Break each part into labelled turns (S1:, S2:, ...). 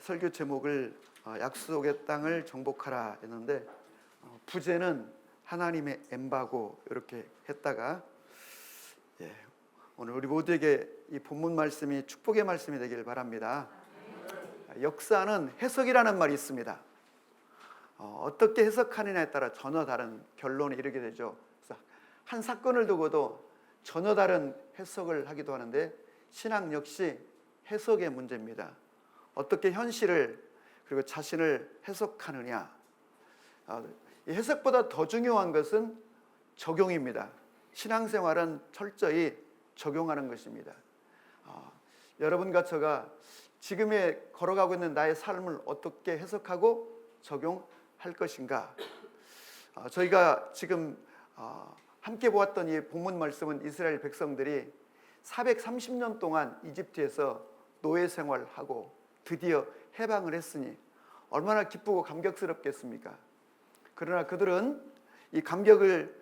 S1: 설교 제목을 약속의 땅을 정복하라 했는데 부제는 하나님의 엠바고 이렇게 했다가 오늘 우리 모두에게 이 본문 말씀이 축복의 말씀이 되길 바랍니다. 역사는 해석이라는 말이 있습니다. 어떻게 해석하느냐에 따라 전혀 다른 결론에 이르게 되죠. 그래서 한 사건을 두고도 전혀 다른 해석을 하기도 하는데 신앙 역시 해석의 문제입니다. 어떻게 현실을 그리고 자신을 해석하느냐. 이 해석보다 더 중요한 것은 적용입니다. 신앙생활은 철저히 적용하는 것입니다. 여러분과 제가 지금에 걸어가고 있는 나의 삶을 어떻게 해석하고 적용할 것인가. 저희가 지금 함께 보았던 이 본문 말씀은 이스라엘 백성들이 430년 동안 이집트에서 노예 생활하고 드디어 해방을 했으니 얼마나 기쁘고 감격스럽겠습니까? 그러나 그들은 이 감격을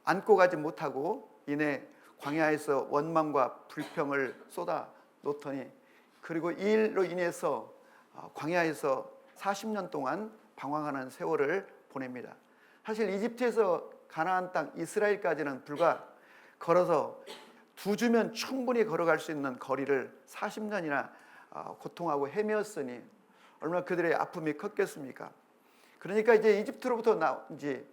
S1: 안고 가지 못하고 이내 광야에서 원망과 불평을 쏟아 놓더니 그리고 이 일로 인해서 광야에서 40년 동안 방황하는 세월을 보냅니다. 사실 이집트에서 가나안 땅 이스라엘까지는 불과 걸어서 2주면 충분히 걸어갈 수 있는 거리를 40년이나 고통하고 헤매었으니 얼마나 그들의 아픔이 컸겠습니까? 그러니까 이제 이집트로부터 나온 지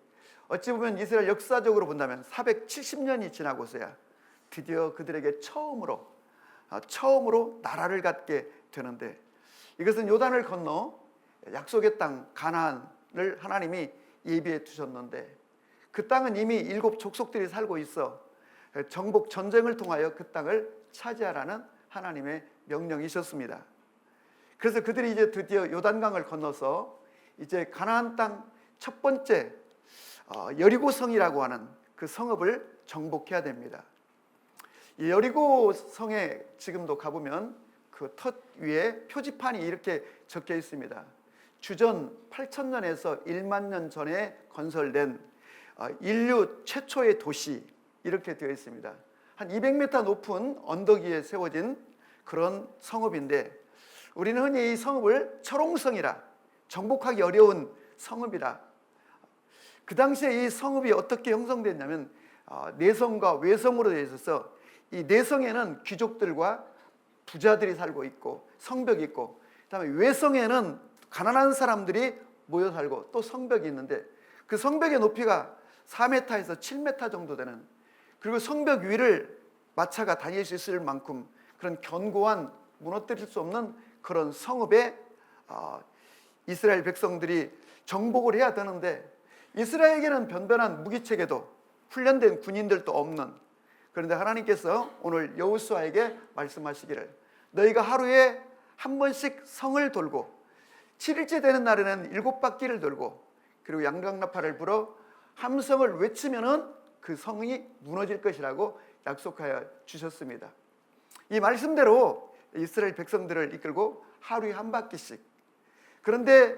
S1: 어찌 보면 이스라엘 역사적으로 본다면 470년이 지나고서야 드디어 그들에게 처음으로 나라를 갖게 되는데, 이것은 요단을 건너 약속의 땅 가나안을 하나님이 예비해 두셨는데 그 땅은 이미 7 족속들이 살고 있어 정복 전쟁을 통하여 그 땅을 차지하라는 하나님의 명령이셨습니다. 그래서 그들이 이제 드디어 요단강을 건너서 이제 가나안 땅 첫 번째 여리고성이라고 하는 그 성읍을 정복해야 됩니다. 이 여리고 성에 지금도 가보면 그 터위에 표지판이 이렇게 적혀 있습니다. 주전 8,000년에서 1만 년 전에 건설된 인류 최초의 도시, 이렇게 되어 있습니다. 한 200m 높은 언덕 위에 세워진 그런 성읍인데 우리는 흔히 이 성읍을 철옹성이라, 정복하기 어려운 성읍이라. 그 당시에 이 성읍이 어떻게 형성됐냐면 내성과 외성으로 되어 있어서 이 내성에는 귀족들과 부자들이 살고 있고 성벽이 있고, 그다음에 외성에는 가난한 사람들이 모여 살고 또 성벽이 있는데 그 성벽의 높이가 4m에서 7m 정도 되는, 그리고 성벽 위를 마차가 다닐 수 있을 만큼 그런 견고한 무너뜨릴 수 없는 그런 성읍에 이스라엘 백성들이 정복을 해야 되는데 이스라엘에게는 변변한 무기체계도 훈련된 군인들도 없는, 그런데 하나님께서 오늘 여호수아에게 말씀하시기를 너희가 하루에 한 번씩 성을 돌고 7일째 되는 날에는 7바퀴를 돌고 그리고 양강나팔을 불어 함성을 외치면은 그 성이 무너질 것이라고 약속하여 주셨습니다. 이 말씀대로 이스라엘 백성들을 이끌고 하루에 한 바퀴씩. 그런데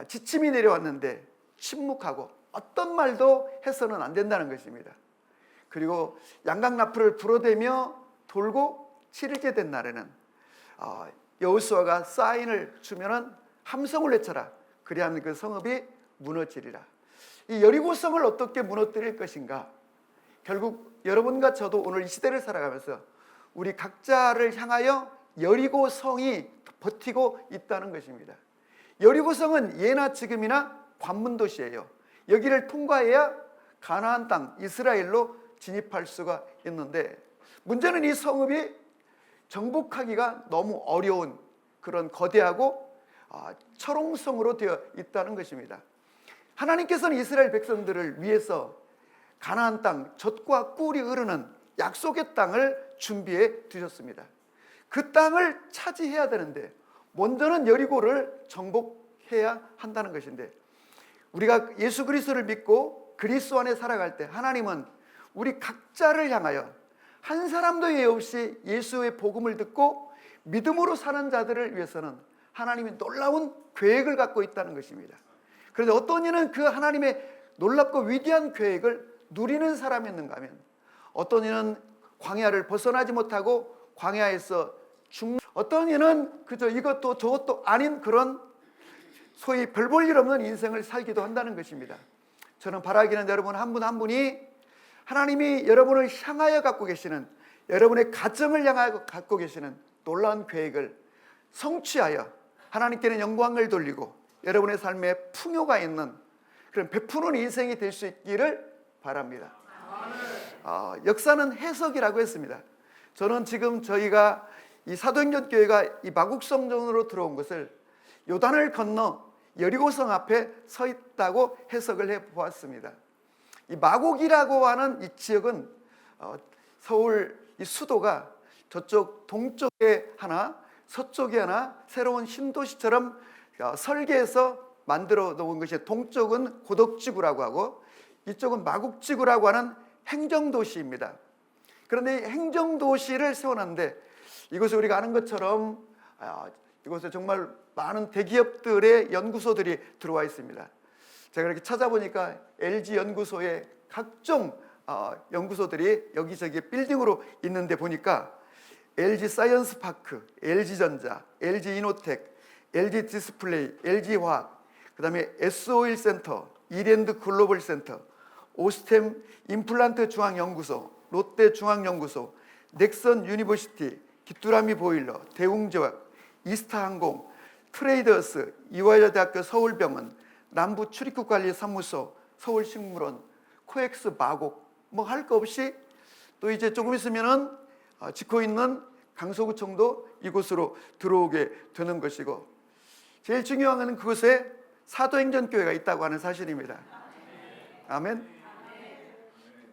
S1: 지침이 내려왔는데 침묵하고 어떤 말도 해서는 안 된다는 것입니다. 그리고 양강나팔을 불어대며 돌고 7일째 된 날에는 여호수아가 사인을 주면은 함성을 외쳐라. 그리하면 그 성읍이 무너지리라. 이 여리고성을 어떻게 무너뜨릴 것인가? 결국 여러분과 저도 오늘 이 시대를 살아가면서 우리 각자를 향하여 여리고성이 버티고 있다는 것입니다. 여리고성은 예나 지금이나 관문도시예요. 여기를 통과해야 가나안 땅 이스라엘로 진입할 수가 있는데 문제는 이 성읍이 정복하기가 너무 어려운 그런 거대하고 철옹성으로 되어 있다는 것입니다. 하나님께서는 이스라엘 백성들을 위해서 가나안 땅 젖과 꿀이 흐르는 약속의 땅을 준비해 두셨습니다. 그 땅을 차지해야 되는데 먼저는 여리고를 정복해야 한다는 것인데, 우리가 예수 그리스도를 믿고 그리스도 안에 살아갈 때 하나님은 우리 각자를 향하여 한 사람도 예외 없이 예수의 복음을 듣고 믿음으로 사는 자들을 위해서는 하나님이 놀라운 계획을 갖고 있다는 것입니다. 그런데 어떤 이는 그 하나님의 놀랍고 위대한 계획을 누리는 사람이 있는가 하면 어떤 이는 광야를 벗어나지 못하고 광야에서 어떤 이는 그저 이것도 저것도 아닌 그런 소위 별 볼 일 없는 인생을 살기도 한다는 것입니다. 저는 바라기는 여러분 한 분 한 분이 하나님이 여러분을 향하여 갖고 계시는, 여러분의 가정을 향하여 갖고 계시는 놀라운 계획을 성취하여 하나님께는 영광을 돌리고 여러분의 삶에 풍요가 있는 그런 베푸는 인생이 될 수 있기를 바랍니다. 역사는 해석이라고 했습니다. 저는 지금 저희가 이 사도행전 교회가 이 마곡성전으로 들어온 것을 요단을 건너 여리고성 앞에 서 있다고 해석을 해 보았습니다. 이 마곡이라고 하는 이 지역은 서울 이 수도가 저쪽 동쪽에 하나 서쪽에 하나 새로운 신도시처럼 설계해서 만들어 놓은 것이, 동쪽은 고덕지구라고 하고 이쪽은 마곡지구라고 하는 행정도시입니다. 그런데 행정도시를 세워놨는데 이곳에 우리가 아는 것처럼 이곳에 정말 많은 대기업들의 연구소들이 들어와 있습니다. 제가 이렇게 찾아보니까 LG 연구소의 각종 연구소들이 여기저기 빌딩으로 있는데 보니까 LG 사이언스 파크, LG전자, LG 이노텍, LG 디스플레이, LG 화학, 그 다음에 S51 센터, 이랜드 글로벌 센터, 오스템 임플란트 중앙연구소, 롯데 중앙연구소, 넥선 유니버시티, 기뚜라미 보일러, 대웅제약, 이스타항공, 트레이더스, 이화여대학교 서울병원, 남부출입국관리사무소, 서울식물원, 코엑스 마곡, 뭐 할 거 없이 또 이제 조금 있으면은 짓고 있는 강서구청도 이곳으로 들어오게 되는 것이고, 제일 중요한 것은 그곳에 사도행전 교회가 있다고 하는 사실입니다. 아멘.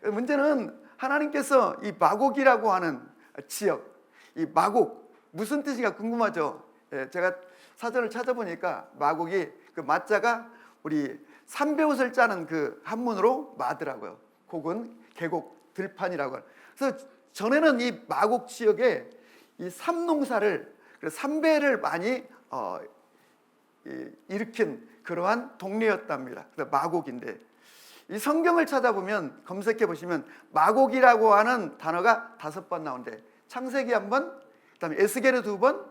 S1: 문제는 하나님께서 이 마곡이라고 하는 지역, 이 마곡 무슨 뜻인가 궁금하죠? 제가 사전을 찾아보니까 마곡이 그 마자가 우리 삼배옷을 짜는 그 한문으로 마더라고요. 곡은 계곡, 들판이라고. 그래서 전에는 이 마곡 지역에 이 삼농사를, 삼배를 많이 일으킨 그러한 동네였답니다. 그래서 마곡인데 이 성경을 찾아보면, 검색해 보시면 마곡이라고 하는 단어가 5번 나오는데, 창세기 1번, 그다음에 에스겔에 2번,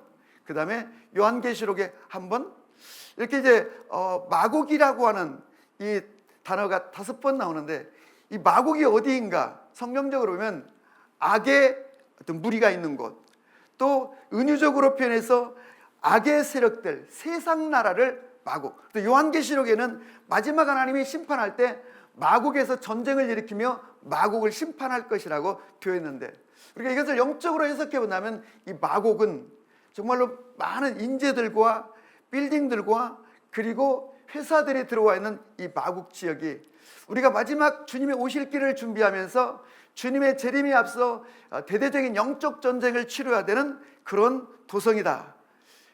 S1: 그다음에 요한계시록에 1번, 이렇게 이제 마곡이라고 하는 이 단어가 5번 나오는데, 이 마곡이 어디인가 성경적으로 보면 악의 어떤 무리가 있는 곳, 또 은유적으로 표현해서 악의 세력들, 세상 나라를 마곡. 또 요한계시록에는 마지막 하나님이 심판할 때 마곡에서 전쟁을 일으키며 마곡을 심판할 것이라고 표현했는데, 우리가 이것을 영적으로 해석해 본다면 이 마곡은 정말로 많은 인재들과 빌딩들과 그리고 회사들이 들어와 있는 이 마곡 지역이 우리가 마지막 주님의 오실 길을 준비하면서 주님의 재림에 앞서 대대적인 영적 전쟁을 치러야 되는 그런 도성이다.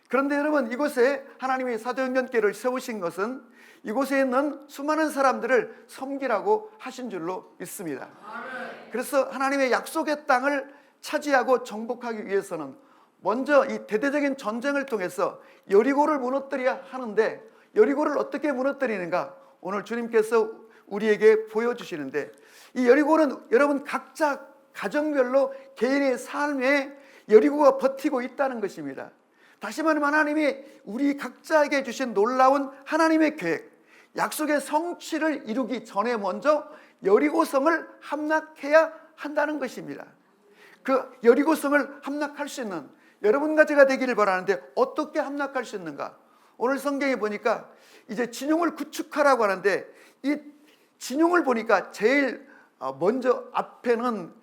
S1: 그런데 여러분, 이곳에 하나님이 사도행전교회를 세우신 것은 이곳에 있는 수많은 사람들을 섬기라고 하신 줄로 믿습니다. 그래서 하나님의 약속의 땅을 차지하고 정복하기 위해서는 먼저 이 대대적인 전쟁을 통해서 여리고를 무너뜨려야 하는데, 여리고를 어떻게 무너뜨리는가 오늘 주님께서 우리에게 보여주시는데, 이 여리고는 여러분 각자 가정별로 개인의 삶에 여리고가 버티고 있다는 것입니다. 다시 말하면 하나님이 우리 각자에게 주신 놀라운 하나님의 계획, 약속의 성취를 이루기 전에 먼저 여리고성을 함락해야 한다는 것입니다. 그 여리고성을 함락할 수 있는 여러분과 제가 되기를 바라는데, 어떻게 함락할 수 있는가? 오늘 성경에 보니까 이제 진용을 구축하라고 하는데, 이 진용을 보니까 제일 먼저 앞에는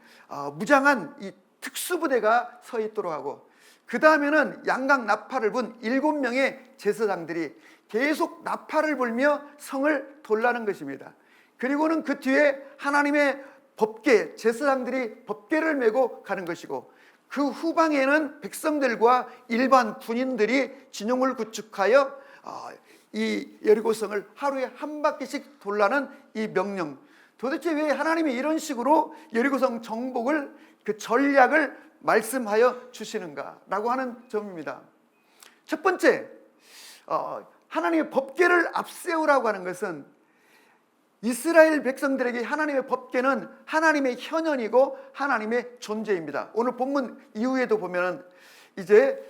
S1: 무장한 이 특수부대가 서 있도록 하고, 그 다음에는 양각 나팔을 분 7명의 제사장들이 계속 나팔을 불며 성을 돌라는 것입니다. 그리고는 그 뒤에 하나님의 법궤, 제사장들이 법궤를 메고 가는 것이고, 그 후방에는 백성들과 일반 군인들이 진용을 구축하여 이 여리고성을 하루에 한 바퀴씩 돌라는 이 명령. 도대체 왜 하나님이 이런 식으로 여리고성 정복을, 그 전략을 말씀하여 주시는가라고 하는 점입니다. 첫 번째, 하나님의 법궤를 앞세우라고 하는 것은 이스라엘 백성들에게 하나님의 법궤는 하나님의 현현이고 하나님의 존재입니다. 오늘 본문 이후에도 보면 이제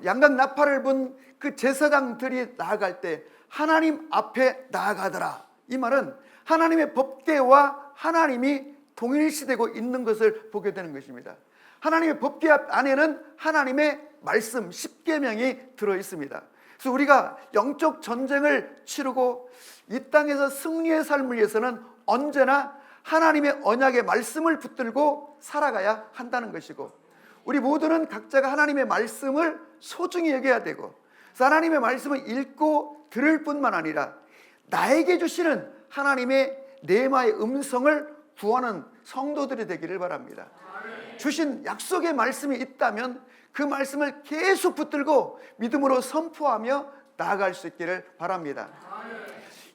S1: 양각 나팔을 분 그 제사장들이 나아갈 때 하나님 앞에 나아가더라. 이 말은 하나님의 법궤와 하나님이 동일시되고 있는 것을 보게 되는 것입니다. 하나님의 법궤 안에는 하나님의 말씀 10계명이 들어 있습니다. 그래서 우리가 영적 전쟁을 치르고 이 땅에서 승리의 삶을 위해서는 언제나 하나님의 언약의 말씀을 붙들고 살아가야 한다는 것이고, 우리 모두는 각자가 하나님의 말씀을 소중히 여겨야 되고, 그래서 하나님의 말씀을 읽고 들을 뿐만 아니라 나에게 주시는 하나님의 레마의 음성을 구하는 성도들이 되기를 바랍니다. 주신 약속의 말씀이 있다면 그 말씀을 계속 붙들고 믿음으로 선포하며 나아갈 수 있기를 바랍니다.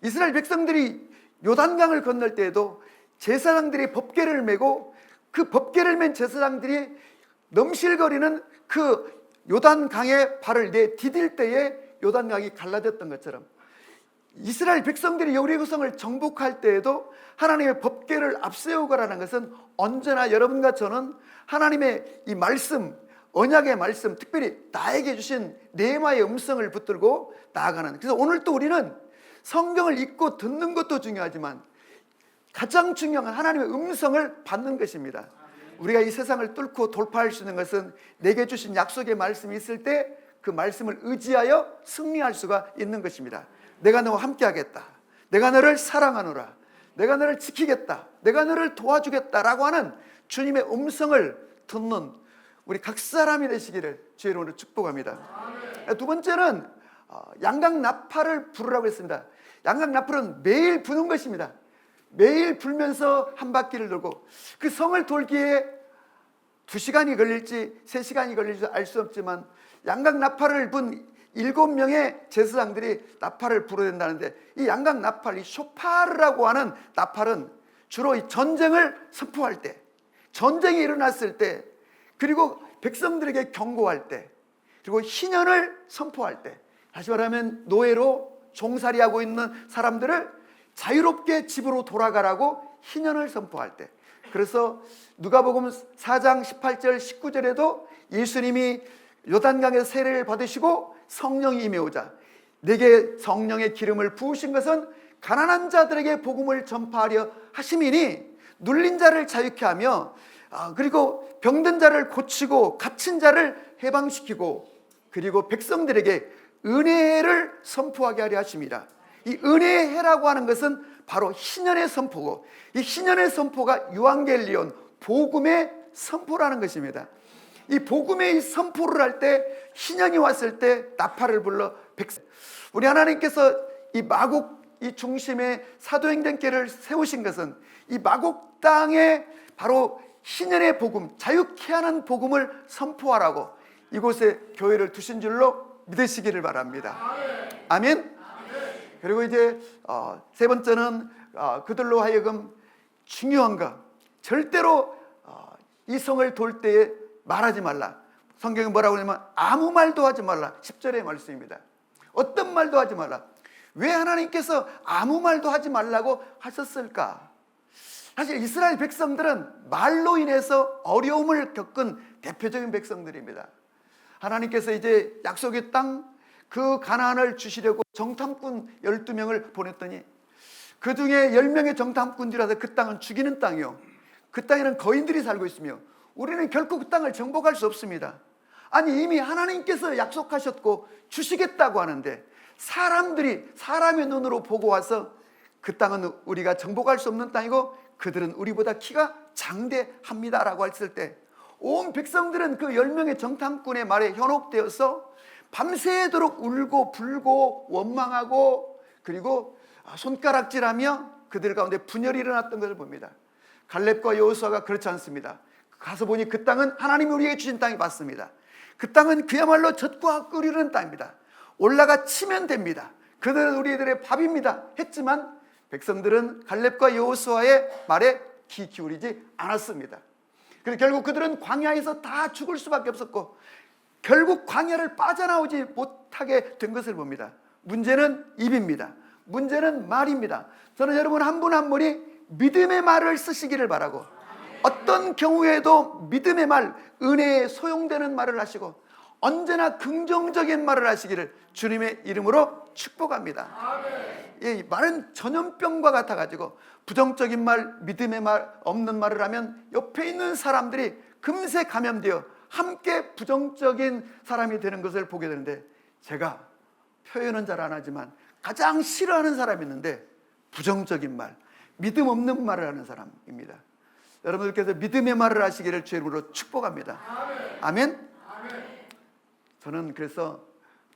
S1: 이스라엘 백성들이 요단강을 건널 때에도 제사장들이 법궤를 메고 그 법궤를 맨 제사장들이 넘실거리는 그 요단강에 발을 내디딜 때에 요단강이 갈라졌던 것처럼, 이스라엘 백성들이 여리고성을 정복할 때에도 하나님의 법궤를 앞세우고라는 것은 언제나 여러분과 저는 하나님의 이 말씀, 언약의 말씀, 특별히 나에게 주신 레마의 음성을 붙들고 나아가는, 그래서 오늘 또 우리는 성경을 읽고 듣는 것도 중요하지만 가장 중요한 하나님의 음성을 받는 것입니다. 우리가 이 세상을 뚫고 돌파할 수 있는 것은 내게 주신 약속의 말씀이 있을 때 그 말씀을 의지하여 승리할 수가 있는 것입니다. 내가 너와 함께 하겠다, 내가 너를 사랑하노라, 내가 너를 지키겠다, 내가 너를 도와주겠다라고 하는 주님의 음성을 듣는 우리 각 사람이 되시기를 주의 이름으로 축복합니다. 두 번째는 양각 나팔을 부르라고 했습니다. 양각 나팔은 매일 부는 것입니다. 매일 불면서 한 바퀴를 돌고, 그 성을 돌기에 2시간이 걸릴지 3시간이 걸릴지 알 수 없지만 양각 나팔을 분 7명의 제사장들이 나팔을 불어야 된다는데, 이 양각 나팔, 이 쇼파르라고 하는 나팔은 주로 이 전쟁을 선포할 때, 전쟁이 일어났을 때, 그리고 백성들에게 경고할 때, 그리고 희년을 선포할 때, 다시 말하면 노예로 종살이하고 있는 사람들을 자유롭게 집으로 돌아가라고 희년을 선포할 때. 그래서 누가복음 4장 18절 19절에도 예수님이 요단강에서 세례를 받으시고 성령이 임해오자 내게 성령의 기름을 부으신 것은 가난한 자들에게 복음을 전파하려 하심이니 눌린 자를 자유케 하며 그리고 병든 자를 고치고 갇힌 자를 해방시키고 그리고 백성들에게 은혜를 선포하게 하려 하심이라. 이 은혜의 해라고 하는 것은 바로 희년의 선포고, 이 희년의 선포가 유앙겔리온, 복음의 선포라는 것입니다. 이 복음의 이 선포를 할 때, 희년이 왔을 때 나팔을 불러 우리 하나님께서 이 마곡 이 중심에 사도행전교회를 세우신 것은 이 마곡 땅에 바로 희년의 복음, 자유케 하는 복음을 선포하라고 이곳에 교회를 두신 줄로 믿으시기를 바랍니다. 아멘. 그리고 이제 세 번째는 그들로 하여금 중요한 것, 절대로 이 성을 돌 때에 말하지 말라. 성경에 뭐라고 하냐면 아무 말도 하지 말라. 10절의 말씀입니다. 어떤 말도 하지 말라. 왜 하나님께서 아무 말도 하지 말라고 하셨을까? 사실 이스라엘 백성들은 말로 인해서 어려움을 겪은 대표적인 백성들입니다. 하나님께서 이제 약속의 땅 그 가나안을 주시려고 정탐꾼 12명을 보냈더니 그 중에 10명의 정탐꾼들이라서 그 땅은 죽이는 땅이요, 그 땅에는 거인들이 살고 있으며 우리는 결코 그 땅을 정복할 수 없습니다. 아니 이미 하나님께서 약속하셨고 주시겠다고 하는데 사람들이 사람의 눈으로 보고 와서 그 땅은 우리가 정복할 수 없는 땅이고 그들은 우리보다 키가 장대합니다라고 했을 때 온 백성들은 그 10명의 정탐꾼의 말에 현혹되어서 밤새도록 울고 불고 원망하고 그리고 손가락질하며 그들 가운데 분열이 일어났던 것을 봅니다. 갈렙과 여호수아가 그렇지 않습니다. 가서 보니 그 땅은 하나님이 우리에게 주신 땅이 맞습니다. 그 땅은 그야말로 젖과 꿀이르는 땅입니다. 올라가 치면 됩니다. 그들은 우리들의 밥입니다 했지만 백성들은 갈렙과 여호수아의 말에 귀 기울이지 않았습니다. 그래서 결국 그들은 광야에서 다 죽을 수밖에 없었고 결국 광야를 빠져나오지 못하게 된 것을 봅니다. 문제는 입입니다. 문제는 말입니다. 저는 여러분 한 분 한 분이 믿음의 말을 쓰시기를 바라고, 어떤 경우에도 믿음의 말, 은혜에 소용되는 말을 하시고 언제나 긍정적인 말을 하시기를 주님의 이름으로 축복합니다. 이 말은 전염병과 같아가지고 부정적인 말, 믿음의 말, 없는 말을 하면 옆에 있는 사람들이 금세 감염되어 함께 부정적인 사람이 되는 것을 보게 되는데, 제가 표현은 잘 안 하지만 가장 싫어하는 사람이 있는데 부정적인 말, 믿음 없는 말을 하는 사람입니다. 여러분들께서 믿음의 말을 하시기를 주의 이름으로 축복합니다. 아멘. 저는 그래서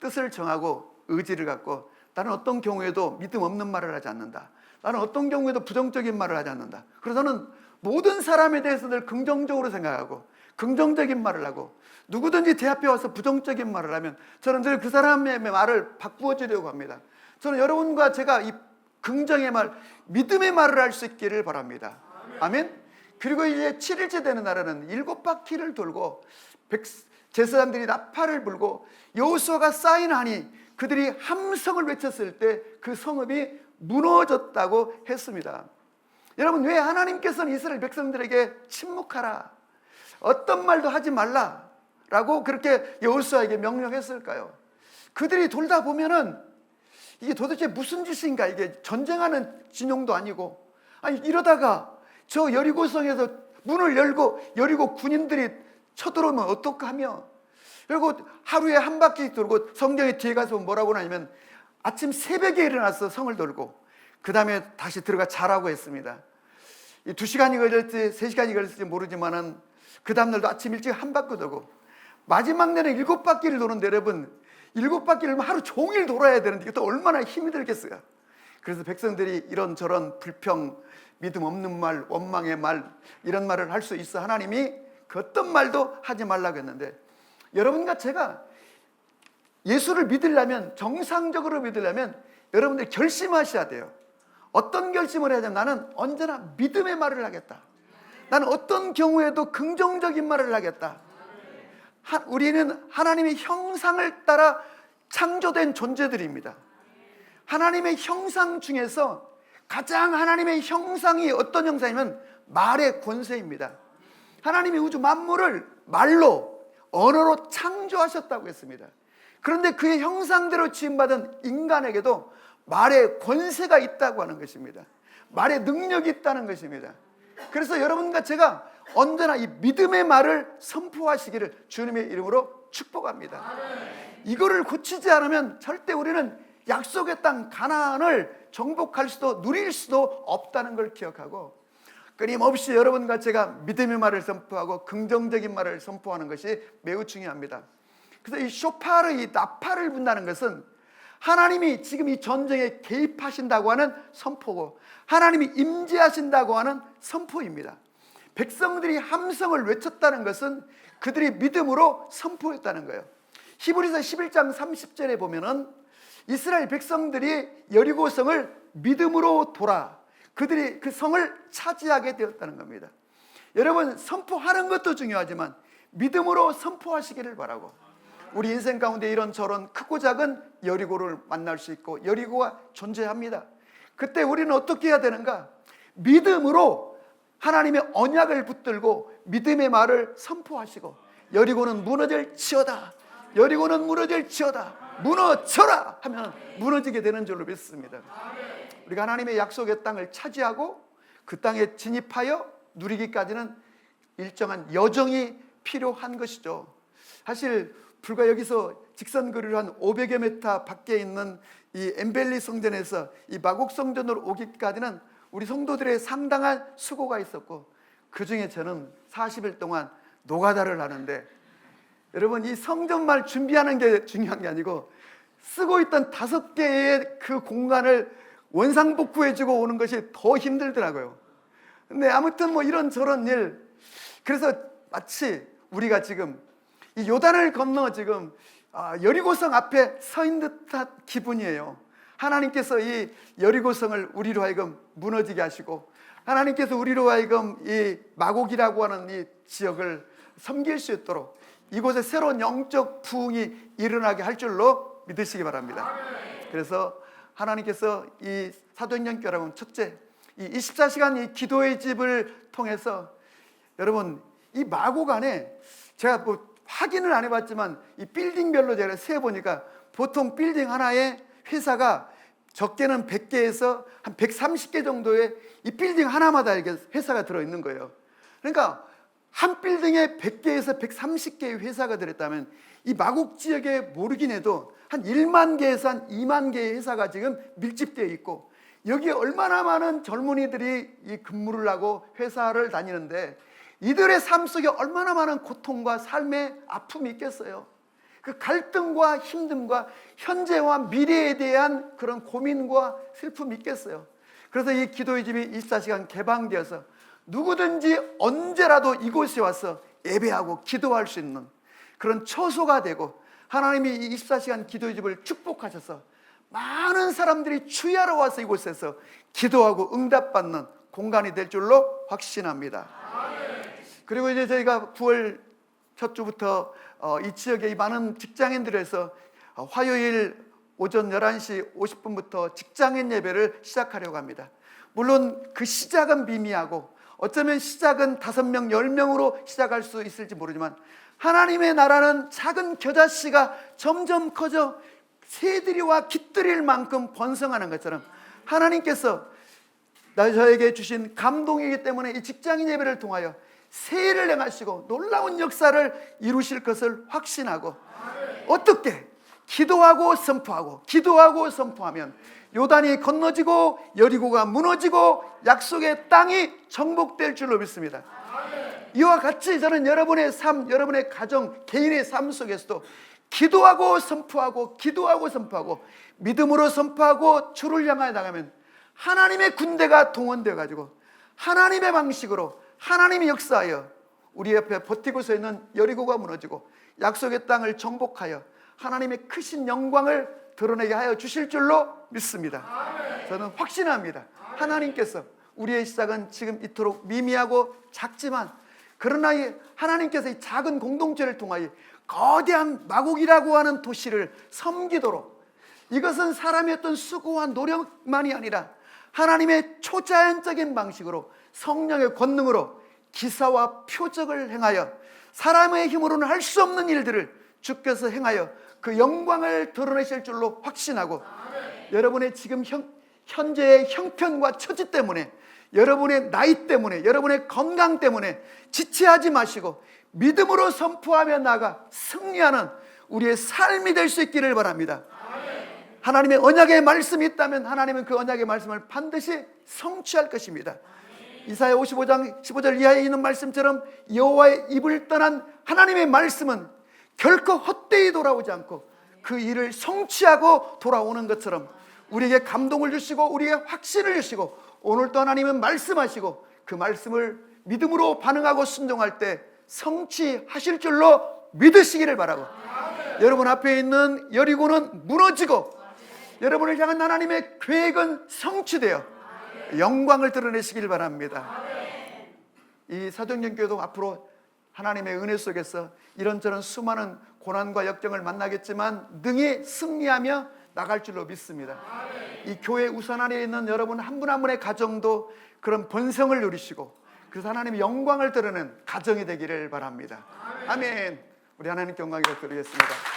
S1: 뜻을 정하고 의지를 갖고 나는 어떤 경우에도 믿음 없는 말을 하지 않는다. 나는 어떤 경우에도 부정적인 말을 하지 않는다. 그래서 저는 모든 사람에 대해서 늘 긍정적으로 생각하고 긍정적인 말을 하고, 누구든지 제 앞에 와서 부정적인 말을 하면 저는 늘 그 사람의 말을 바꾸어 주려고 합니다. 저는 여러분과 제가 이 긍정의 말, 믿음의 말을 할 수 있기를 바랍니다. 아멘. 그리고 이제 7일째 되는 날에는 7바퀴를 돌고 제사장들이 나팔을 불고 여호수아가 사인하니 그들이 함성을 외쳤을 때 그 성읍이 무너졌다고 했습니다. 여러분, 왜 하나님께서는 이스라엘 백성들에게 침묵하라, 어떤 말도 하지 말라라고 그렇게 여호수아에게 명령했을까요? 그들이 돌다 보면은 이게 도대체 무슨 짓인가, 이게 전쟁하는 진영도 아니고, 아니 이러다가 저 여리고성에서 문을 열고 여리고 군인들이 쳐들어오면 어떡하며, 그리고 하루에 한 바퀴 돌고 성경의 뒤에 가서 뭐라고 하냐면 아침 새벽에 일어나서 성을 돌고 그 다음에 다시 들어가 자라고 했습니다. 2시간이 걸릴지 3시간이 걸릴지 모르지만은 그 다음날도 아침 일찍 한 바퀴 돌고 마지막 날에 7바퀴를 도는데, 여러분 7바퀴를 하루 종일 돌아야 되는데 이것도 얼마나 힘이 들겠어요. 그래서 백성들이 이런저런 불평, 믿음 없는 말, 원망의 말, 이런 말을 할 수 있어 하나님이 그 어떤 말도 하지 말라고 했는데, 여러분과 제가 예수를 믿으려면, 정상적으로 믿으려면 여러분들 결심하셔야 돼요. 어떤 결심을 해야 되냐면, 나는 언제나 믿음의 말을 하겠다. 나는 어떤 경우에도 긍정적인 말을 하겠다. 우리는 하나님의 형상을 따라 창조된 존재들입니다. 하나님의 형상 중에서 가장 하나님의 형상이 어떤 형상이면 말의 권세입니다. 하나님이 우주 만물을 말로, 언어로 창조하셨다고 했습니다. 그런데 그의 형상대로 지음받은 인간에게도 말의 권세가 있다고 하는 것입니다. 말의 능력이 있다는 것입니다. 그래서 여러분과 제가 언제나 이 믿음의 말을 선포하시기를 주님의 이름으로 축복합니다. 이거를 고치지 않으면 절대 우리는 약속의 땅 가나안을 정복할 수도 누릴 수도 없다는 걸 기억하고, 끊임없이 여러분과 제가 믿음의 말을 선포하고 긍정적인 말을 선포하는 것이 매우 중요합니다. 그래서 이 쇼파르, 이 나팔을 분다는 것은 하나님이 지금 이 전쟁에 개입하신다고 하는 선포고, 하나님이 임재하신다고 하는 선포입니다. 백성들이 함성을 외쳤다는 것은 그들이 믿음으로 선포했다는 거예요. 히브리서 11장 30절에 보면은 이스라엘 백성들이 여리고성을 믿음으로 돌아 그들이 그 성을 차지하게 되었다는 겁니다. 여러분, 선포하는 것도 중요하지만 믿음으로 선포하시기를 바라고, 우리 인생 가운데 이런저런 크고 작은 여리고를 만날 수 있고 여리고가 존재합니다. 그때 우리는 어떻게 해야 되는가? 믿음으로 하나님의 언약을 붙들고 믿음의 말을 선포하시고, 여리고는 무너질지어다, 여리고는 무너질지어다, 무너져라 하면 무너지게 되는 줄로 믿습니다. 우리가 하나님의 약속의 땅을 차지하고 그 땅에 진입하여 누리기까지는 일정한 여정이 필요한 것이죠. 사실 불과 여기서 직선거리로 한 500여 미터 밖에 있는 이 엠벨리 성전에서 이 마곡 성전으로 오기까지는 우리 성도들의 상당한 수고가 있었고, 그 중에 저는 40일 동안 노가다를 하는데, 여러분 이 성전말 준비하는 게 중요한 게 아니고 쓰고 있던 5개의 그 공간을 원상복구해주고 오는 것이 더 힘들더라고요. 근데 아무튼 뭐 이런저런 일, 그래서 마치 우리가 지금 이 요단을 건너 지금 여리고성 앞에 서 있는 듯한 기분이에요. 하나님께서 이 여리고성을 우리로 하여금 무너지게 하시고, 하나님께서 우리로 하여금 이 마곡이라고 하는 이 지역을 섬길 수 있도록 이곳에 새로운 영적 부흥이 일어나게 할 줄로 믿으시기 바랍니다. 그래서 하나님께서 이 사도행전 교회라고는 첫째, 이 24시간 이 기도의 집을 통해서 여러분 이 마곡 안에 제가 뭐 확인을 안 해봤지만 이 빌딩별로 제가 세보니까 보통 빌딩 하나에 회사가 적게는 100개에서 한 130개 정도의 이 빌딩 하나마다 이렇게 회사가 들어있는 거예요. 그러니까 한 빌딩에 100개에서 130개의 회사가 들었다면 이 마곡 지역에 모르긴 해도 한 1만 개에서 한 2만 개의 회사가 지금 밀집되어 있고, 여기에 얼마나 많은 젊은이들이 이 근무를 하고 회사를 다니는데 이들의 삶 속에 얼마나 많은 고통과 삶의 아픔이 있겠어요. 그 갈등과 힘듦과 현재와 미래에 대한 그런 고민과 슬픔이 있겠어요. 그래서 이 기도의 집이 24시간 개방되어서 누구든지 언제라도 이곳에 와서 예배하고 기도할 수 있는 그런 처소가 되고, 하나님이 이 24시간 기도의 집을 축복하셔서 많은 사람들이 주야로 와서 이곳에서 기도하고 응답받는 공간이 될 줄로 확신합니다. 그리고 이제 저희가 9월 첫 주부터 이 지역의 많은 직장인들에서 화요일 오전 11시 50분부터 직장인 예배를 시작하려고 합니다. 물론 그 시작은 미미하고 어쩌면 시작은 5명, 10명으로 시작할 수 있을지 모르지만, 하나님의 나라는 작은 겨자씨가 점점 커져 새들이와 깃들일 만큼 번성하는 것처럼 하나님께서 저에게 주신 감동이기 때문에 이 직장인 예배를 통하여 새해를 행하시고 놀라운 역사를 이루실 것을 확신하고, 어떻게 기도하고 선포하고 기도하고 선포하면 요단이 건너지고 여리고가 무너지고 약속의 땅이 정복될 줄로 믿습니다. 이와 같이 저는 여러분의 삶, 여러분의 가정, 개인의 삶 속에서도 기도하고 선포하고 기도하고 선포하고 믿음으로 선포하고 주를 향하여 나가면 하나님의 군대가 동원되어 가지고 하나님의 방식으로 하나님이 역사하여 우리 옆에 버티고 서 있는 여리고가 무너지고 약속의 땅을 정복하여 하나님의 크신 영광을 드러내게 하여 주실 줄로 믿습니다. 저는 확신합니다. 하나님께서 우리의 시작은 지금 이토록 미미하고 작지만, 그러나 하나님께서 이 작은 공동체를 통하여 거대한 마곡이라고 하는 도시를 섬기도록, 이것은 사람의 어떤 수고와 노력만이 아니라 하나님의 초자연적인 방식으로 성령의 권능으로 기사와 표적을 행하여 사람의 힘으로는 할 수 없는 일들을 주께서 행하여 그 영광을 드러내실 줄로 확신하고, 여러분의 지금 현재의 형편과 처지 때문에, 여러분의 나이 때문에, 여러분의 건강 때문에 지체하지 마시고 믿음으로 선포하며 나아가 승리하는 우리의 삶이 될 수 있기를 바랍니다. 하나님의 언약의 말씀이 있다면 하나님은 그 언약의 말씀을 반드시 성취할 것입니다. 이사야 55장 15절 이하에 있는 말씀처럼 여호와의 입을 떠난 하나님의 말씀은 결코 헛되이 돌아오지 않고 그 일을 성취하고 돌아오는 것처럼 우리에게 감동을 주시고 우리에게 확신을 주시고, 오늘도 하나님은 말씀하시고 그 말씀을 믿음으로 반응하고 순종할 때 성취하실 줄로 믿으시기를 바라고, 여러분 앞에 있는 여리고는 무너지고 여러분을 향한 하나님의 계획은 성취되어 영광을 드러내시길 바랍니다. 이 사도행전교회도 앞으로 하나님의 은혜 속에서 이런저런 수많은 고난과 역경을 만나겠지만 능히 승리하며 나갈 줄로 믿습니다. 이 교회 우선 안에 있는 여러분 한 분 한 분의 가정도 그런 번성을 누리시고 그래서 하나님의 영광을 드러내는 가정이 되기를 바랍니다. 아멘. 우리 하나님께 영광을 드리겠습니다.